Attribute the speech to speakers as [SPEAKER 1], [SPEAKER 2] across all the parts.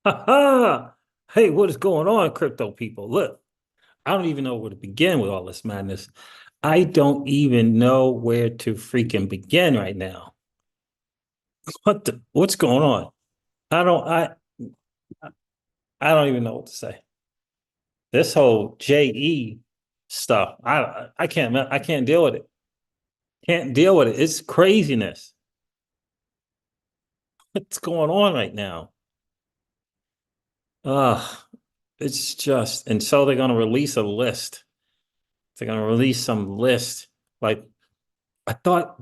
[SPEAKER 1] Ha ha! Hey, what is going on, crypto people? Look, I don't even know where to begin with all this madness. I don't even know where to freaking begin right now. What's going on? I don't I I don't even know what to say. This whole JE stuff, I can't deal with it. Can't deal with it. It's craziness. What's going on right now? Uh, it's just, and so they're gonna release a list. They're gonna release some list. Like I thought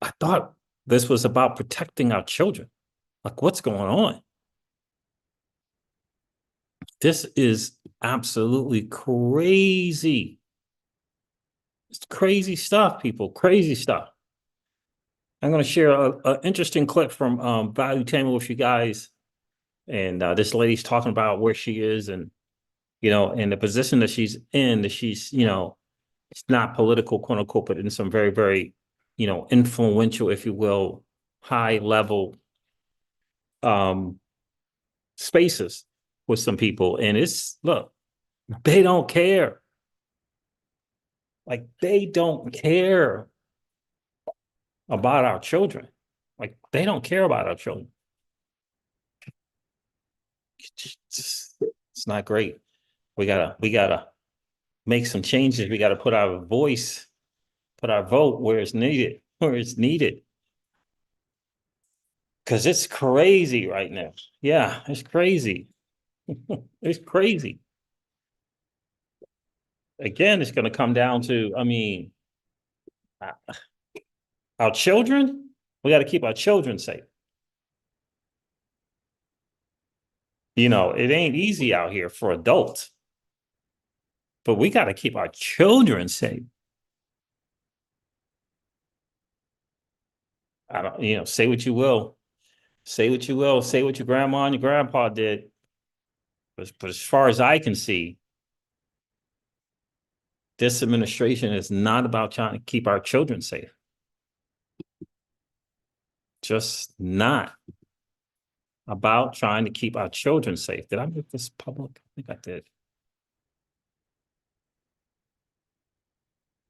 [SPEAKER 1] I thought this was about protecting our children. Like, what's going on? This is absolutely crazy. It's crazy stuff, people. Crazy stuff. I'm going to share a interesting clip from Valuetainment with you guys. And this lady's talking about where she is and, and the position that she's in, that she's, it's not political, quote unquote, but in some very, very, influential, if you will, high level um, spaces with some people. And it's, look, they don't care. Like they don't care about our children. Like they don't care about our children. It's not great. We gotta make some changes. We gotta put our voice, put our vote where it's needed, where it's needed. Cause it's crazy right now. Yeah, it's crazy. It's crazy. Again, it's gonna come down to, our children. We got to keep our children safe. It ain't easy out here for adults, but we got to keep our children safe. I don't, say what you will, say what you will, say what your grandma and your grandpa did. But as far as I can see, this administration is not about trying to keep our children safe. Just not about trying to keep our children safe. Did I make this public? I think I did.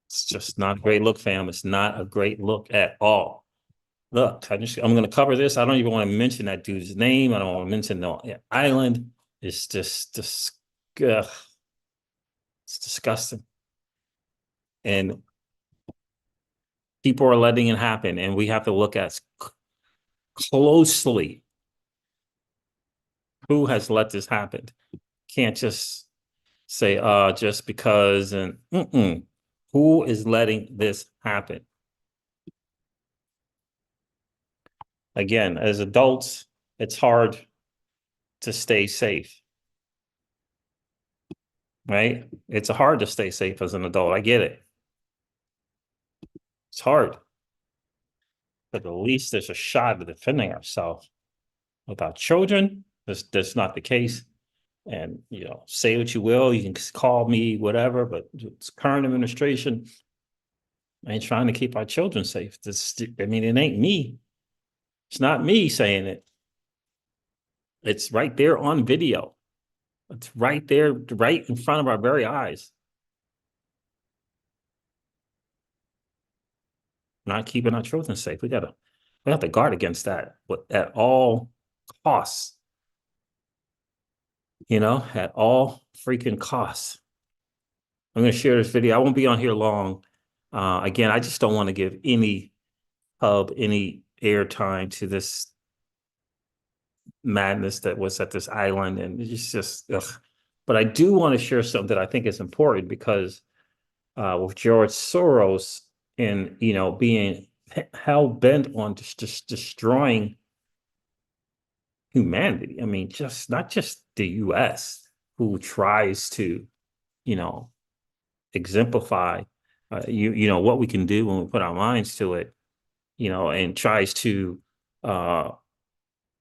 [SPEAKER 1] It's just not a great look, fam. It's not a great look at all. Look, I'm going to cover this. I don't even want to mention that dude's name. I don't want to mention the island. It's just, ugh, it's disgusting. And people are letting it happen. And we have to look at closely who has let this happen. Can't just say, just because, and who is letting this happen? Again, as adults, it's hard to stay safe, right? It's hard to stay safe as an adult. I get it. It's hard, but at least there's a shot at defending ourselves. With our children, that's not the case. And say what you will, you can call me whatever, but it's current administration ain't trying to keep our children safe. It ain't me. It's not me saying it. It's right there on video. It's right there, right in front of our very eyes. Not keeping our children safe. We have to guard against that, but at all costs. At all freaking costs. I'm going to share this video. I won't be on here long. Again, I just don't want to give any any airtime to this madness that was at this island, and it's just, ugh. But I do want to share something that I think is important because with George Soros and being hell bent on just destroying humanity. Just not just the U.S. who tries to, you know, exemplify, what we can do when we put our minds to it, and tries to, uh,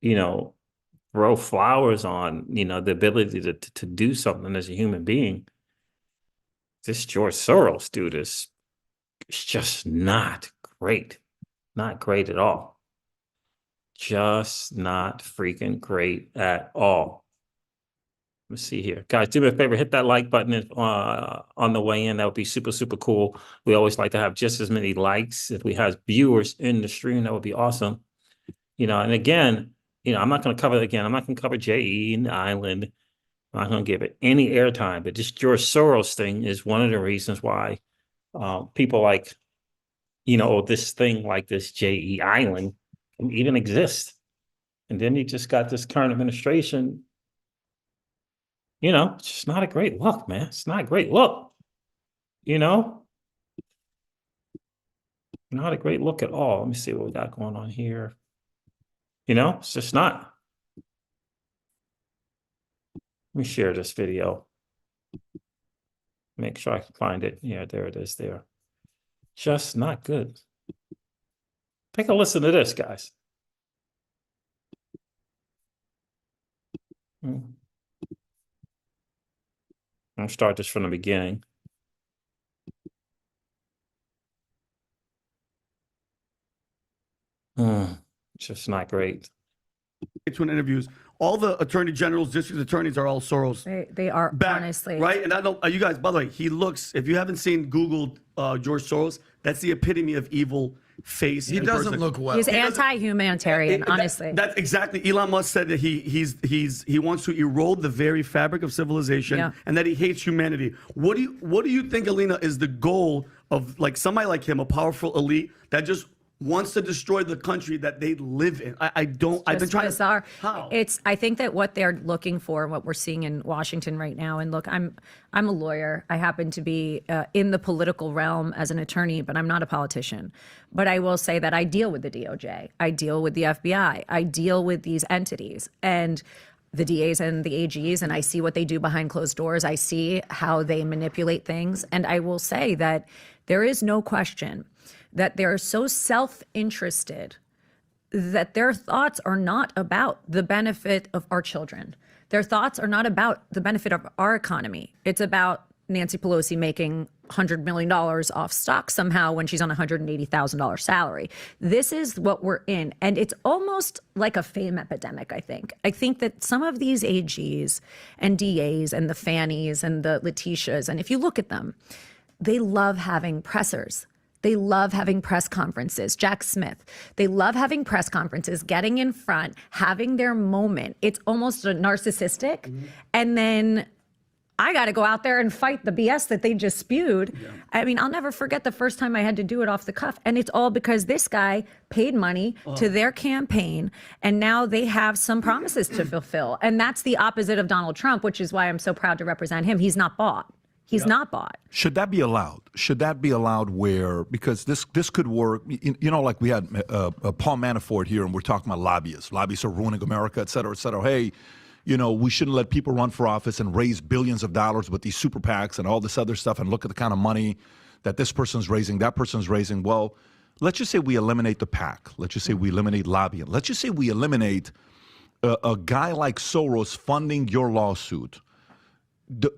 [SPEAKER 1] you know, throw flowers on, the ability to do something as a human being. This George Soros dude is just not great, not great at all. just not freaking great at all. Let's see here. Guys, do me a favor, hit that like button on the way in. That would be super, super cool. We always like to have just as many likes. If we have viewers in the stream, that would be awesome. You know, and again, you know, I'm not going to cover J.E. and the island. I'm not going to give it any airtime, but this George Soros thing is one of the reasons why people like, you know, this thing like this J.E. Island can even exist. And then you just got this current administration. You know, it's just not a great look, man. It's not a great look. You know, not a great look at all. Let me see what we got going on here. You know, it's just not. Let me share this video. Make sure I can find it. Yeah, there it is there. Just not good. Take a listen to this, guys. I'll start this from the beginning. Just not great.
[SPEAKER 2] Twin interviews. All the attorney generals, district attorneys are all Soros.
[SPEAKER 3] They are
[SPEAKER 2] back,
[SPEAKER 3] honestly
[SPEAKER 2] right. And I don't. You guys, by the way, he looks. If you haven't seen Googled George Soros, that's the epitome of evil face.
[SPEAKER 4] He doesn't look well.
[SPEAKER 3] He's anti-humanitarian, honestly.
[SPEAKER 2] That's exactly. Elon Musk said that he wants to erode the very fabric of civilization, and that he hates humanity. What do you think, Alina, is the goal of like somebody like him, a powerful elite that just wants to destroy the country that they live in? I don't. I've been trying
[SPEAKER 3] bizarre.
[SPEAKER 2] to. How?
[SPEAKER 3] I think that what they're looking for, what we're seeing in Washington right now, and look, I'm a lawyer. I happen to be in the political realm as an attorney, but I'm not a politician. But I will say that I deal with the DOJ, I deal with the FBI, I deal with these entities and the DAs and the AGs, and I see what they do behind closed doors. I see how they manipulate things, and I will say that there is no question that they're so self-interested that their thoughts are not about the benefit of our children. Their thoughts are not about the benefit of our economy. It's about Nancy Pelosi making $100 million off stock somehow when she's on a $180,000 salary. This is what we're in. And it's almost like a fame epidemic, I think. I think that some of these AGs and DAs and the Fannies and the Letitias, and if you look at them, they love having pressers. They love having press conferences. Jack Smith, they love having press conferences, getting in front, having their moment. It's almost a narcissistic. And then I got to go out there and fight the BS that they just spewed. Yeah. I mean, I'll never forget the first time I had to do it off the cuff. And it's all because this guy paid money to their campaign. And now they have some promises to fulfill. And that's the opposite of Donald Trump, which is why I'm so proud to represent him. He's not bought. He's not bought.
[SPEAKER 4] Should that be allowed? Should that be allowed where, because this could work, you know, like we had Paul Manafort here and we're talking about lobbyists. Lobbyists are ruining America, et cetera, et cetera. Hey, you know, we shouldn't let people run for office and raise billions of dollars with these super PACs and all this other stuff and look at the kind of money that this person's raising, that person's raising. Well, let's just say we eliminate the PAC. Let's just say we eliminate lobbying. Let's just say we eliminate a guy like Soros funding your lawsuit.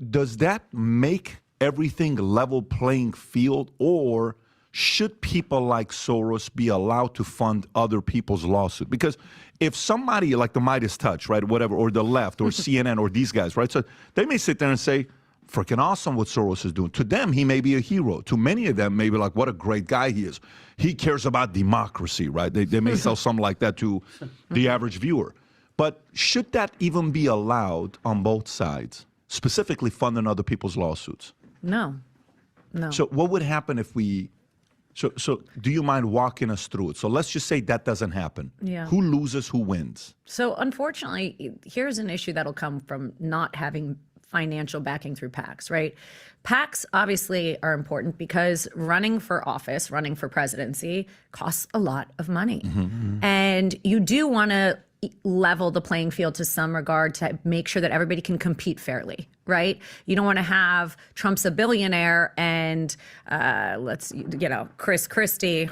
[SPEAKER 4] Does that make everything level playing field, or should people like Soros be allowed to fund other people's lawsuit? Because if somebody like the Midas Touch, right, whatever, or the left, or CNN, or these guys, right, so they may sit there and say, freaking awesome what Soros is doing. To them, he may be a hero. To many of them, maybe like, what a great guy he is. He cares about democracy, right? They may sell something like that to the average viewer. But should that even be allowed on both sides? Specifically funding other people's lawsuits?
[SPEAKER 3] No.
[SPEAKER 4] So what would happen if we, so do you mind walking us through it? So let's just say that doesn't happen.
[SPEAKER 3] Yeah.
[SPEAKER 4] Who loses, who wins?
[SPEAKER 3] So unfortunately, here's an issue that'll come from not having financial backing through PACs, right? PACs obviously are important because running for office, running for presidency costs a lot of money. And you do want to level the playing field to some regard to make sure that everybody can compete fairly, right? You don't want to have Trump's a billionaire and Chris Christie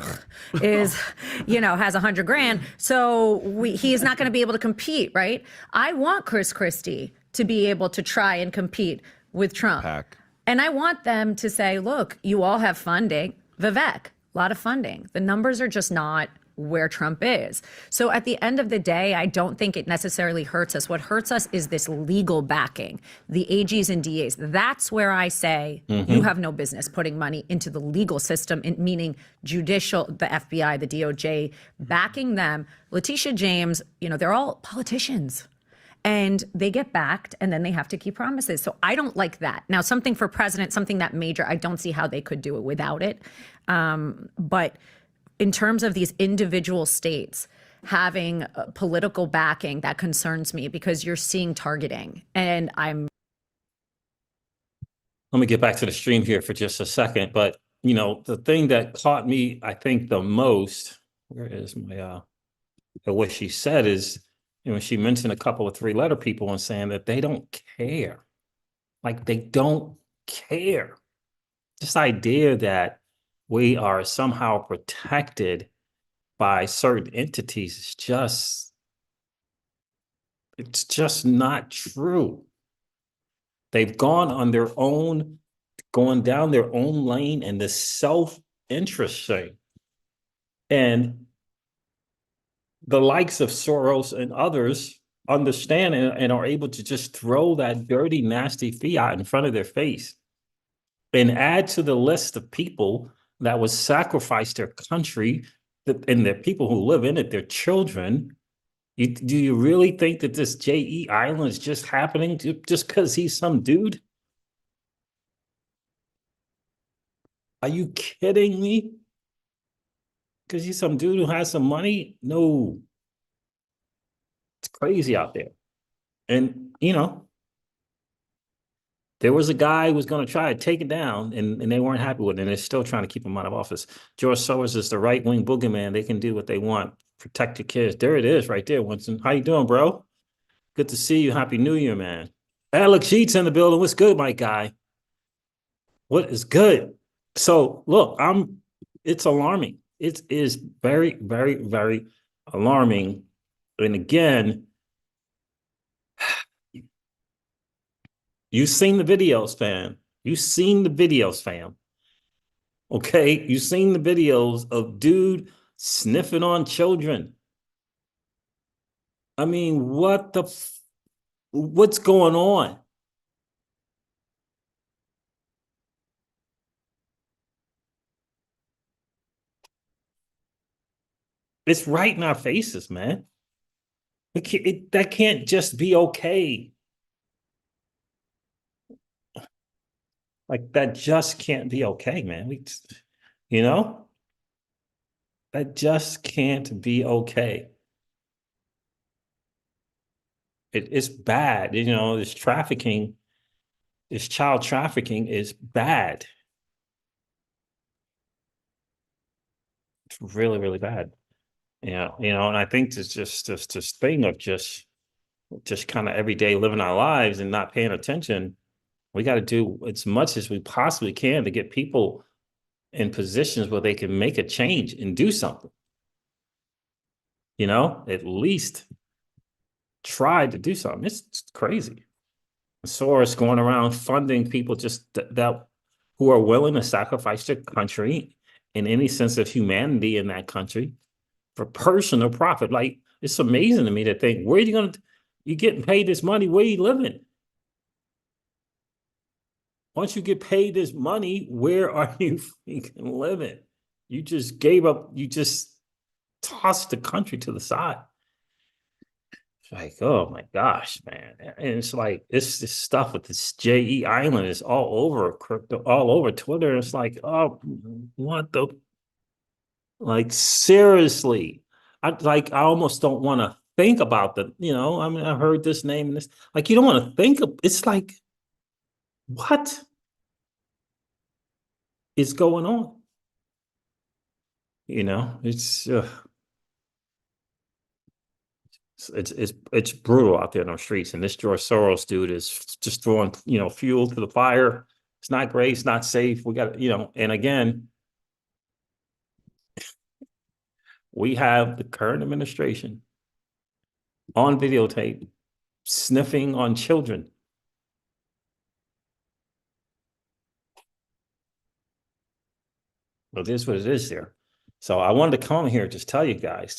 [SPEAKER 3] is, has $100 grand. So he is not going to be able to compete, right? I want Chris Christie to be able to try and compete with Trump.
[SPEAKER 4] PAC.
[SPEAKER 3] And I want them to say, look, you all have funding. Vivek, a lot of funding. The numbers are just not where Trump is. So at the end of the day, I don't think it necessarily hurts us. What hurts us is this legal backing, the AGs and DAs. That's where I say you have no business putting money into the legal system, meaning judicial, the FBI, the DOJ, backing them. Letitia James, they're all politicians. And they get backed and then they have to keep promises. So I don't like that. Now, something for president, something that major, I don't see how they could do it without it. But in terms of these individual states having political backing, that concerns me because you're seeing targeting. And let
[SPEAKER 1] me get back to the stream here for just a second. But, the thing that caught me, I think the most, where is my, what she said is, she mentioned a couple of three-letter people and saying that they don't care. Like, they don't care. This idea that we are somehow protected by certain entities is it's just not true. They've gone down their own lane and the self-interest thing. And the likes of Soros and others understand and are able to just throw that dirty, nasty fiat in front of their face and add to the list of people that would sacrifice their country and their people who live in it, their children. Do you really think that this J.E. Island is just happening just because he's some dude? Are you kidding me? Because he's some dude who has some money? No. It's crazy out there. And, there was a guy who was going to try to take it down, and they weren't happy with it, and they're still trying to keep him out of office. George Soros is the right-wing boogeyman. They can do what they want. Protect your kids. There it is right there, Winston. How you doing, bro? Good to see you. Happy New Year, man. Alex Sheets in the building. What's good, my guy? What is good? So, look, it's alarming. It is very, very, very alarming. And again, you've seen the videos, fam. You've seen the videos, fam. Okay? You've seen the videos of dude sniffing on children. I mean, what's going on? It's right in our faces, man. That can't just be okay. Like, that just can't be okay, man. That just can't be okay. It's bad. This trafficking, this child trafficking is bad. It's really, really bad. And I think it's just this thing of just kind of everyday living our lives and not paying attention. We got to do as much as we possibly can to get people in positions where they can make a change and do something. At least try to do something. It's crazy. Soros going around funding people just that who are willing to sacrifice their country and any sense of humanity in that country for personal profit. Like, it's amazing to me to think, where are you you're getting paid this money, where are you living? Once you get paid this money, where are you living? You just gave up, you just tossed the country to the side. It's like, oh my gosh, man. And it's like, it's this stuff with this J.E. Island is all over crypto, all over Twitter. It's like, oh, what the? Like, seriously, I almost don't want to think about I heard this name and this, like, you don't want to think of, it's like, what is going on? It's brutal out there in the streets. And this George Soros dude is just throwing, fuel to the fire. It's not great. It's not safe. We got, and again, we have the current administration on videotape sniffing on children. But it is what it is there. So I wanted to come here and just tell you guys,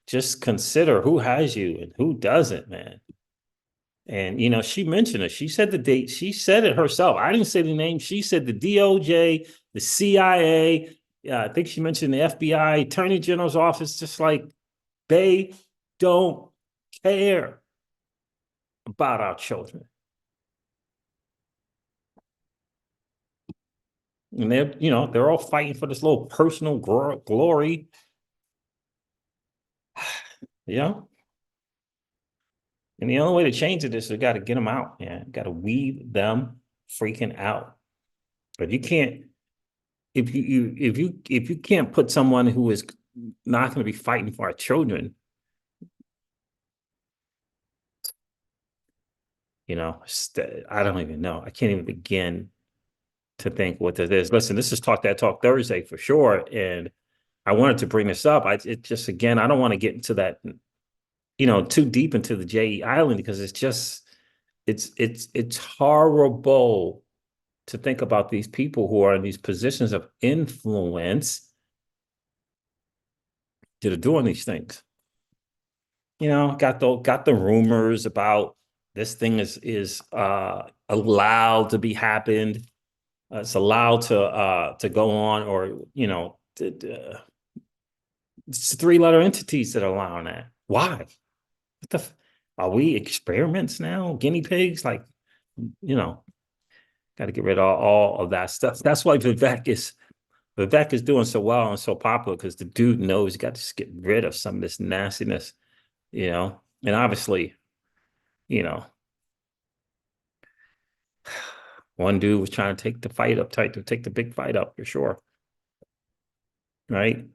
[SPEAKER 1] just consider who has you and who doesn't, man. And you know, she mentioned it. She said the date. She said it herself. I didn't say the name. She said the DOJ, the CIA. Yeah, I think she mentioned the FBI, Attorney General's office. Just like they don't care about our children. And they're, you know, they're all fighting for this little personal glory. You know? And the only way to change it is we got to get them out, man. Got to weed them freaking out. But you can't, if you can't put someone who is not going to be fighting for our children, you know, I don't even know. I can't even begin to think what this is. Listen, this is Talk That Talk Thursday for sure. And I wanted to bring this up. It just, again, I don't want to get into that, you know, too deep into the J.E. Island, because it's just, it's horrible to think about these people who are in these positions of influence that are doing these things. You know, got the rumors about this thing is allowed to be happened. It's allowed to go on, or you know, it's 3-letter entities that are allowing that. Why? What the? Are we experiments now? Guinea pigs? Like, you know, got to get rid of all of that stuff. That's why Vivek is doing so well and so popular, because the dude knows you got to just get rid of some of this nastiness, you know. And obviously, you know, one dude was trying to take the fight up, to take the big fight up for sure, right?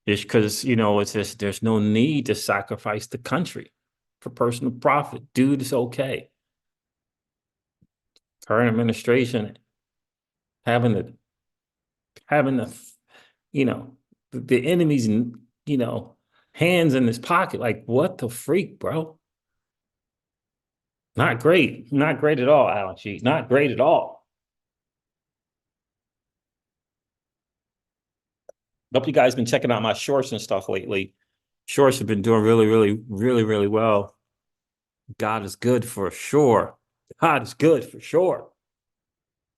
[SPEAKER 1] Just because, you know, it's just, there's no need to sacrifice the country for personal profit. Dude, it's okay. Current administration having the, you know, the enemy's, you know, hands in his pocket. Like, what the freak, bro? Not great. Not great at all, Alan G. Not great at all. Hope you guys been checking out my shorts and stuff lately. Shorts have been doing really well. God is good for sure. God is good for sure.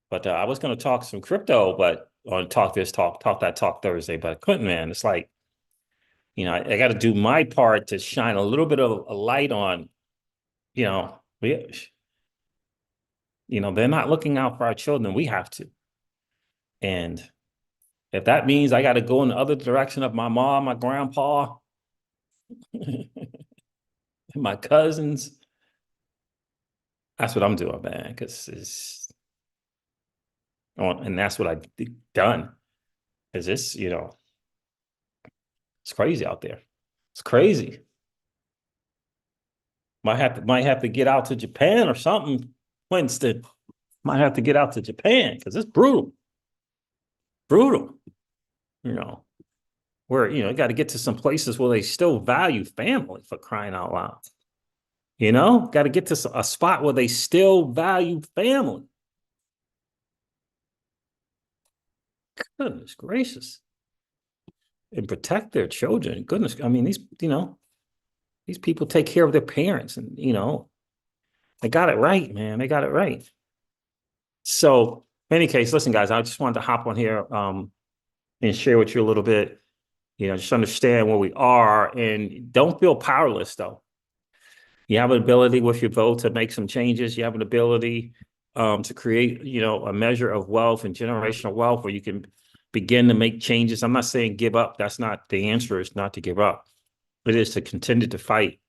[SPEAKER 1] But I was going to talk some crypto, but on Talk That Talk Thursday, but I couldn't, man. It's like, you know, I got to do my part to shine a little bit of a light on, you know, they're not looking out for our children. We have to. And if that means I got to go in the other direction of my mom, my grandpa, my cousins, that's what I'm doing, man. Because and that's what I've done. Is this, you know, it's crazy out there. It's crazy. Might have to get out to Japan or something, Winston. Might have to get out to Japan because it's brutal. Brutal. You know, where, you know, got to get to some places where they still value family, for crying out loud. You know, got to get to a spot where they still value family. Goodness gracious. And protect their children. Goodness, I mean, these, you know, these people take care of their parents, and, you know, they got it right, man. They got it right. So, in any case, listen, guys, I just wanted to hop on here and share with you a little bit, you know, just understand where we are, and don't feel powerless, though. You have an ability with your vote to make some changes. You have an ability to create, you know, a measure of wealth and generational wealth where you can begin to make changes. I'm not saying give up. That's not the answer, is not to give up. It is to continue to fight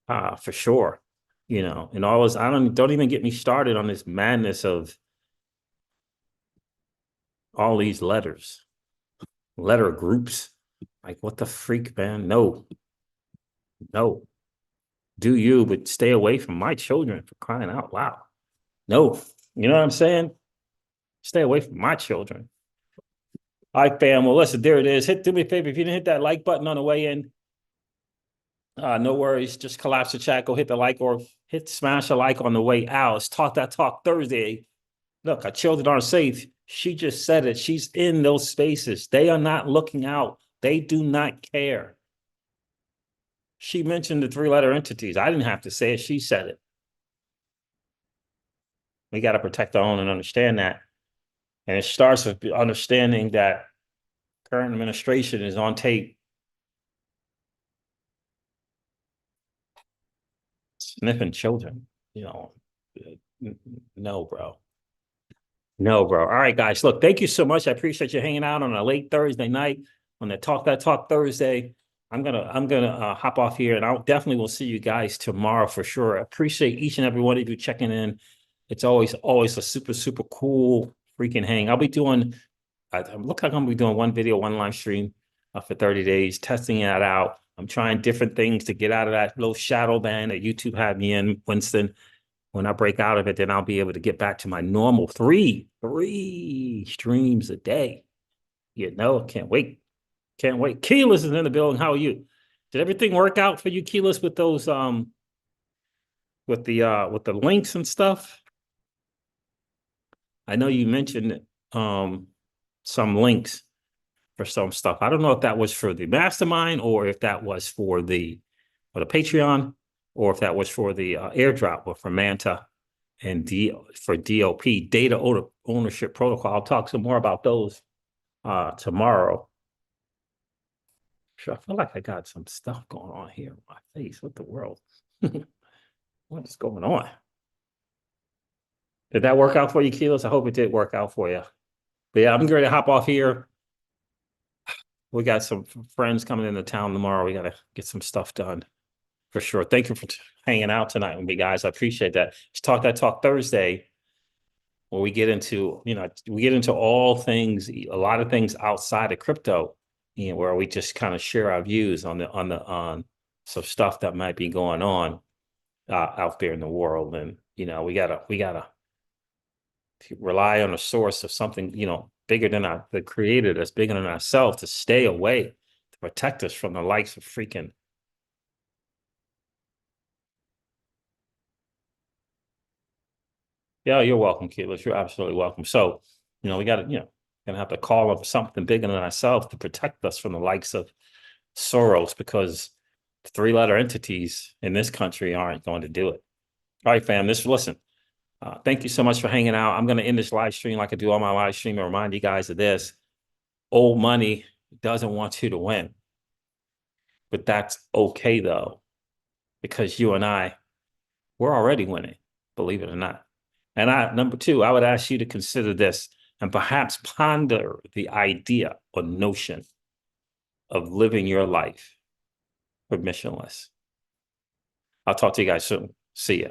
[SPEAKER 1] for sure. You know, and all this, don't even get me started on this madness of all these letter groups. Like, what the freak, man? No. Do you, but stay away from my children, for crying out loud. No. You know what I'm saying? Stay away from my children. All right, fam. Well, listen, there it is. Do me a favor. If you didn't hit that like button on the way in, no worries. Just collapse the chat. Go hit the like, or smash a like on the way out. Let's Talk That Talk Thursday. Look, our children aren't safe. She just said it. She's in those spaces. They are not looking out. They do not care. She mentioned the three-letter entities. I didn't have to say it. She said it. We got to protect our own and understand that. And it starts with understanding that current administration is on tape sniffing children. You know, no, bro. No, bro. All right, guys. Look, thank you so much. I appreciate you hanging out on a late Thursday night on the Talk That Talk Thursday. I'm gonna hop off here, and I definitely will see you guys tomorrow for sure. I appreciate each and every one of you checking in. It's always a super cool freaking hang. I'll be doing. I look like I'm gonna be doing one video, one live stream for 30 days, testing that out. I'm trying different things to get out of that little shadow band that YouTube had me in, Winston. When I break out of it, then I'll be able to get back to my normal three streams a day. You know, can't wait. Can't wait. Keyless is in the building. How are you? Did everything work out for you, Keyless, with those with the links and stuff? I know you mentioned some links for some stuff. I don't know if that was for the mastermind or if that was for the Patreon, or if that was for the airdrop, or for Manta and for DOP, Data Ownership Protocol. I'll talk some more about those tomorrow. Sure, I feel like I got some stuff going on here in my face. What the world? What is going on? Did that work out for you, Keyless? I hope it did work out for you. But yeah, I'm ready to hop off here. We got some friends coming into town tomorrow. We got to get some stuff done for sure. Thank you for hanging out tonight with me, guys. I appreciate that. It's Talk That Talk Thursday, where we get into, all things, a lot of things outside of crypto, where we just kind of share our views on some stuff that might be going on out there in the world. And, we gotta rely on a source of something, bigger than the creator, that's bigger than ourselves, to stay away, to protect us from the likes of freaking. Yeah, you're welcome, Keyless. You're absolutely welcome. So, we got to, gonna have to call on something bigger than ourselves to protect us from the likes of Soros, because the three-letter entities in this country aren't going to do it. All right, fam. Listen. Thank you so much for hanging out. I'm going to end this live stream like I do on my live stream and remind you guys of this. Old money doesn't want you to win. But that's okay, though, because you and we're already winning, believe it or not. And number two, I would ask you to consider this and perhaps ponder the idea or notion of living your life permissionless. I'll talk to you guys soon. See ya.